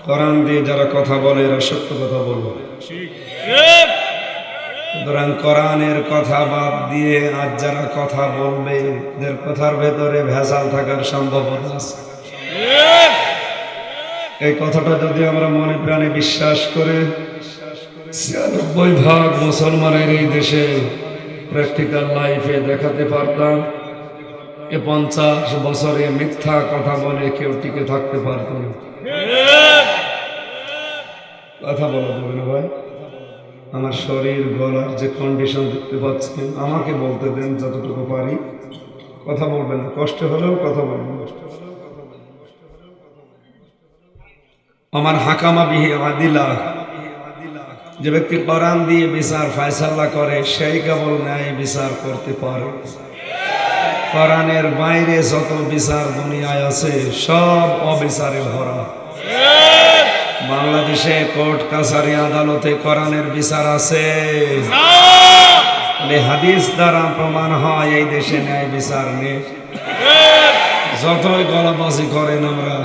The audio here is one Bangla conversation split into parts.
কোরআন দিয়ে যারা কথা বলে এরা সত্য কথা বলবে। সুতরাং কোরআনের কথা বাদ দিয়ে আজ যারা কথা বলবে এদের কথার ভেতরে ভেজাল থাকার সম্ভাবনা আছে। এই কথাটা যদি আমরা মনে প্রাণে বিশ্বাস করে ৯৬% মুসলমানের এই দেশে প্র্যাকটিক্যাল লাইফে দেখাতে পারতাম, ৫০ বছরে মিথ্যা কথা বলে কেউ টিকে থাকতে পারত না। কথা বলা যাবে না ভাই। আমার শরীর গলার যে কন্ডিশন দেখতে পাচ্ছেন, আমাকে বলতে দেন যতটুকু পারি। কথা বলবেন না, কষ্ট হলেও কথা বলবেন। আমার হাকামা বিহি আদিলা, যে ব্যক্তি কোরআন দিয়ে বিচার ফায়সালা করে সেই কেবল ন্যায় বিচার করতে পারে। কোরআনের বাইরে যত বিচার দুনিয়ায় আছে সব অবিচারে ভরা। বাংলাদেশে কোর্ট কাছারি আদালতে কোরআনের বিচার আছে? হাদিস দ্বারা প্রমাণ হয় এই দেশে ন্যায় বিচার নেই। যতই গলাবাজি করেন আমরা।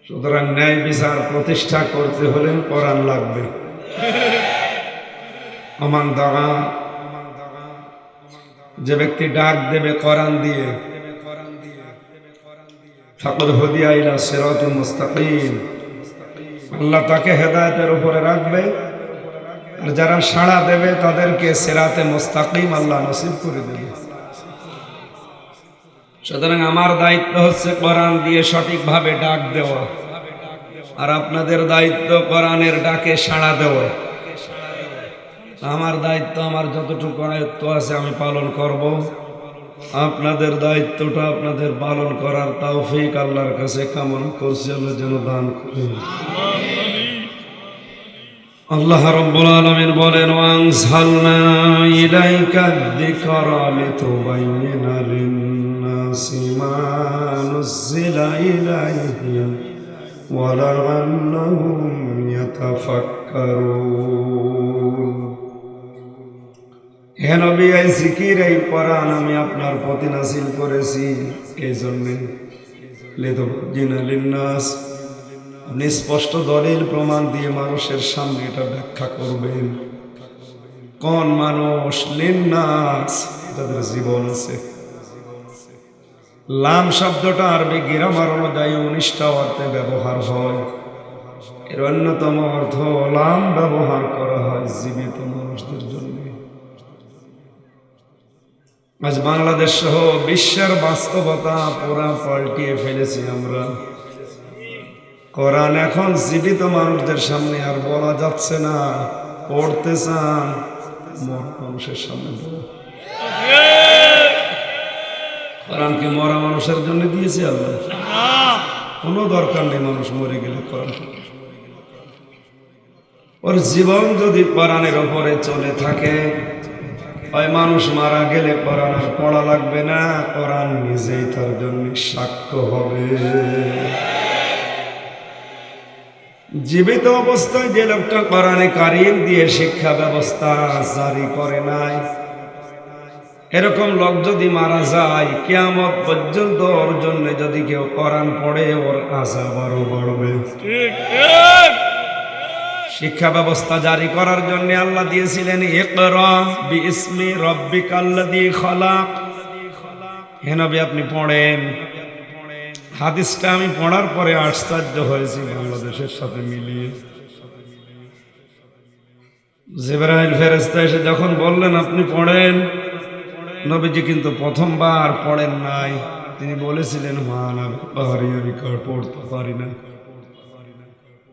সুতরাং ন্যায় বিচার প্রতিষ্ঠা করতে হলে কোরআন লাগবে। আমান দাগা, যে ব্যক্তি ডাক দেবে কোরআন দিয়ে, ফাকাদ হুদিয়া ইলা সিরাতিল মুস্তাকিম, আল্লাহ তাকে হেদায়েতের উপরে রাখবে। আর যারা সাড়া দেবে তাদেরকে সিরাতে মুস্তাকিম আল্লাহ নসিব করে দেবে। সুতরাং আমার দায়িত্ব হচ্ছে কোরআন দিয়ে সঠিকভাবে ডাক দেওয়া, আর আপনাদের দায়িত্ব কোরআনের ডাকে সাড়া দেওয়া। আমার দায়িত্ব, আমার যতটুকু আয়ত্ত আছে আমি পালন করব। আপনাদের দায়িত্বটা আপনাদের পালন করার তৌফিক আল্লাহর কাছে কামনা করছি, আল্লাহ যেন দান করেন। আল্লাহ রাব্বুল আলামিন বলেন, ওয়ানজালনা ইলাইকা যিকরা লিতুবাইয়িনা লিন-নাসি মা নুযিলা ইলাইহিম ওয়া লাআল্লাহুম ইয়াতাফাক্কারুন। হে নবী, এই জিকির, এই কোরআন আমি আপনার প্রতি নাযিল করেছি এই জন্যে, লিতুবাইয়িনা লিন-নাস, আপনি স্পষ্ট দলিল প্রমাণ দিয়ে মানুষের সামনে এটা ব্যাখ্যা করবেন। কোন মানুষ? লিন্নাস, যাদের জীবন আছে। লাম শব্দটা আরবি গ্রামার অনুযায়ী 19টা অর্থে ব্যবহার হয়। এর অন্যতম অর্থ লাম ব্যবহার করা হয় জীবিত মানুষদের জন্য। আজ বাংলাদেশ সহ বিশ্বের বাস্তবতা পুরা পাল্টিয়ে ফেলেছি আমরা। কোরআন এখন জীবিত মানুষদের সামনে আর বলা যাচ্ছে না। পড়তে চান মরা মানুষের সামনে বলো। কোরআন কি মরা মানুষের জন্য দিয়েছে আল্লাহ? কোনো দরকার নেই মানুষ মরে গেলে কোরআন। ওর জীবন যদি কোরআনের ওপরে চলে থাকে, ওই মানুষ মারা গেলে কোরআন আর পড়া লাগবে না, কোরআন নিজেই তার জন্য সাক্ষ্য হবে। জীবিত অবস্থায় যে লোকটা কোরআনে কারীম দিয়ে শিক্ষা ব্যবস্থা জারি করে নাই, এরকম লোক যদি মারা যায়, কিয়ামত পর্যন্ত ওর জন্য যদি কেউ কোরআন পড়ে ওর আযাব আরো বাড়বে। শিক্ষা ব্যবস্থা জারি করার জন্য আল্লাহ দিয়েছিলেন ইকরা বিইসমি রাব্বিকাল্লাযী খালাক। হে নবী, আপনি পড়েন। হাদিসটা আমি পড়ার পরে আশ্চর্য হয়েছি বাংলাদেশের সাথে মিলিয়ে। জিবরাইল ফেরেশতা এসে যখন বললেন আপনি পড়েন, নবীজি কিন্তু প্রথমবার পড়েন নাই। তিনি বলেছিলেন মানা পাহাড়ি আমি পড়তে পারি না।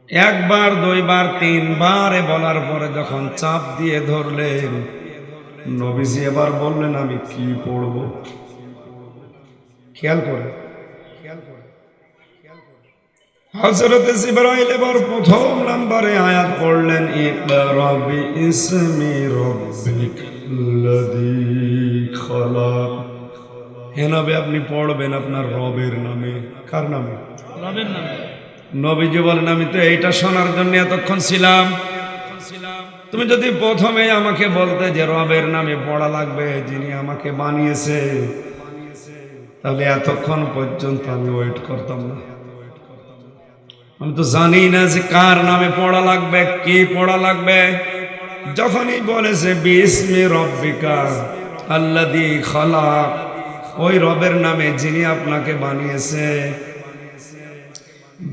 একবার, দুইবার, তিনবার বলার পরে যখন চাপ দিয়ে ধরলেন, নবীজি এবার বললেন আমি কি পড়ব। খেয়াল করে হযরত জিবরাইল এবার প্রথম নম্বরে আয়াত পড়লেন, ইকরা বিইসমি রাব্বিকাল্লাযী খালাক। হে নবী, আপনি পড়বেন আপনার রবের নামে। কার নামে? রবের নামে। নবীজি বলেন আমি তো এইটা শোনার জন্য এতক্ষণ ছিলাম। তুমি যদি প্রথমে আমাকে বলতে যে রবের নামে পড়া লাগবে, যিনি আমাকে বানিয়েছে, তাহলে এতক্ষণ পর্যন্ত আমি ওয়েট করতাম না। আমি তো জানি না যে কার নামে পড়া লাগবে, কি পড়া লাগবে। যখনই বলেছে বিসমি রব্বিকা আল্লাযী খালাক, ওই রবের নামে যিনি আপনাকে বানিয়েছে।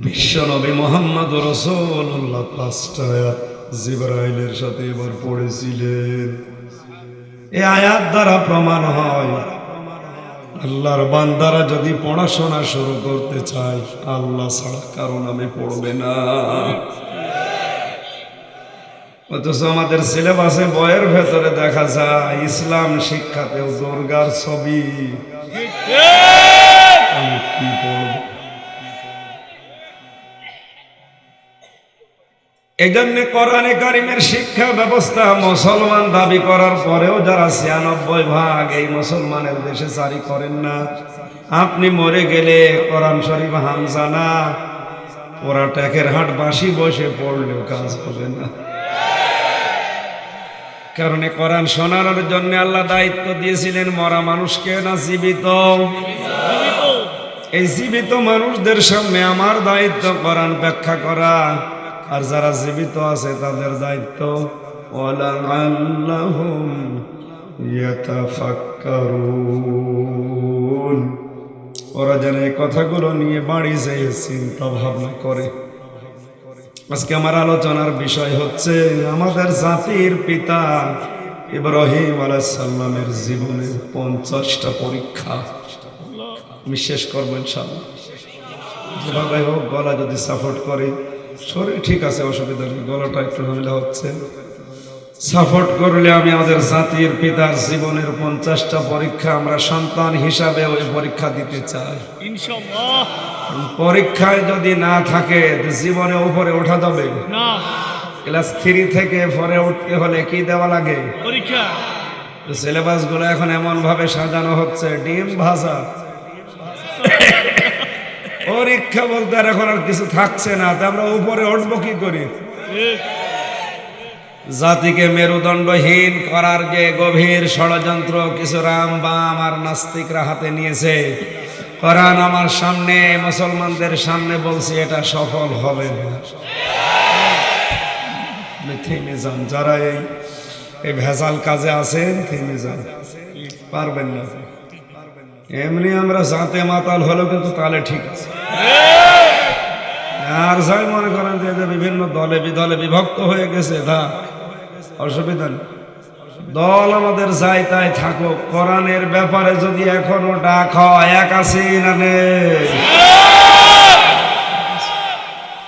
বিশ্বনবী মুহাম্মদ রাসূলুল্লাহ 5টা আয়াত জিবরাইলের সাথে এবার পড়েছিলেন। এই আয়াত দ্বারা প্রমাণ হয় আল্লাহর বান্দারা যদি পড়াশোনা শুরু করতে চায়, আল্লাহ ছাড়া কারো নামে পড়বে না। অথচ আমাদের সিলেবাসে বইয়ের ভেতরে দেখা যায় ইসলাম শিক্ষাতেও দুর্গার ছবি। আমি কি পড়ব? এই জন্য কোরআনে কারিমের শিক্ষা ব্যবস্থা মুসলমান দাবি করার পরেও যারা 96% এই মুসলমানের দেশে জারি করেন না, আপনি মরে গেলে কোরআন শরীফ হামজানা ওরা ট্যাকের হাট বাঁশি বসে পড়লেও কাজ হবে না। কারণ কোরআন শোনানোর জন্য আল্লাহ দায়িত্ব দিয়েছিলেন মরা মানুষকে, না জীবিত? এই জীবিত মানুষদের সামনে আমার দায়িত্ব কোরআন ব্যাখ্যা করা, আর যারা জীবিত আছে তাদের দায়িত্ব ওয়ালাআল্লাহুম ইয়াতাফাক্কারুন, ওরা যেন এই কথাগুলো নিয়ে বাড়ি যেয়ে চিন্তা ভাবনা করে। আজকে আমার আলোচনার বিষয় হচ্ছে আমাদের জাতির পিতা ইব্রাহিম আলাইহিস সালামের জীবনের 50টা পরীক্ষা। আমি শেষ করবো ইনশাআল্লাহ। যেভাবে হোক, গলা যদি সাপোর্ট করে, শরীর ঠিক আছে, অসুবিধা নেই, গলাটা একটু ঝামেলা হচ্ছে, সাপোর্ট করলে আমি আমাদের জাতির পিতার জীবনের 50টা পরীক্ষা আমরা সন্তান হিসাবে ওই পরীক্ষা দিতে চাই ইনশাআল্লাহ। পরীক্ষায় যদি না থাকে জীবনে উপরে ওঠা যাবে না। ক্লাস 3 থেকে পরে উঠতে হলে কি দেওয়া লাগে? পরীক্ষা। সিলেবাস গুলো এখন এমন ভাবে সাজানো হচ্ছে ডিম ভাজা। পরীক্ষা বলতে আর এখন আর কিছু থাকছে না, আমরা উপরে উঠবো কি করি? জাতিকে মেরুদণ্ডহীন করার যে গভীর ষড়যন্ত্র কিছু রাম বাম আর নাস্তিকরা হাতে নিয়েছে, কোরআন আমার সামনে, মুসলমানদের সামনে বলছি এটা সফল হবে না। থেমে যান, যারা এই ভেজাল কাজে আছেন থেমে যান, পারবেন না। এমনি আমরা জাতে মাতাল হলো কিন্তু তাহলে ঠিক আছে। আর যাই মনে করেন যে বিভিন্ন দলে বিদলে বিভক্ত হয়ে গেছে, তা অসুবিধা নেই, দল আমাদের যাই তাই থাকুক। কোরআনের ব্যাপারে যদি এখনো ডাক হয়, এক আছে না নেই?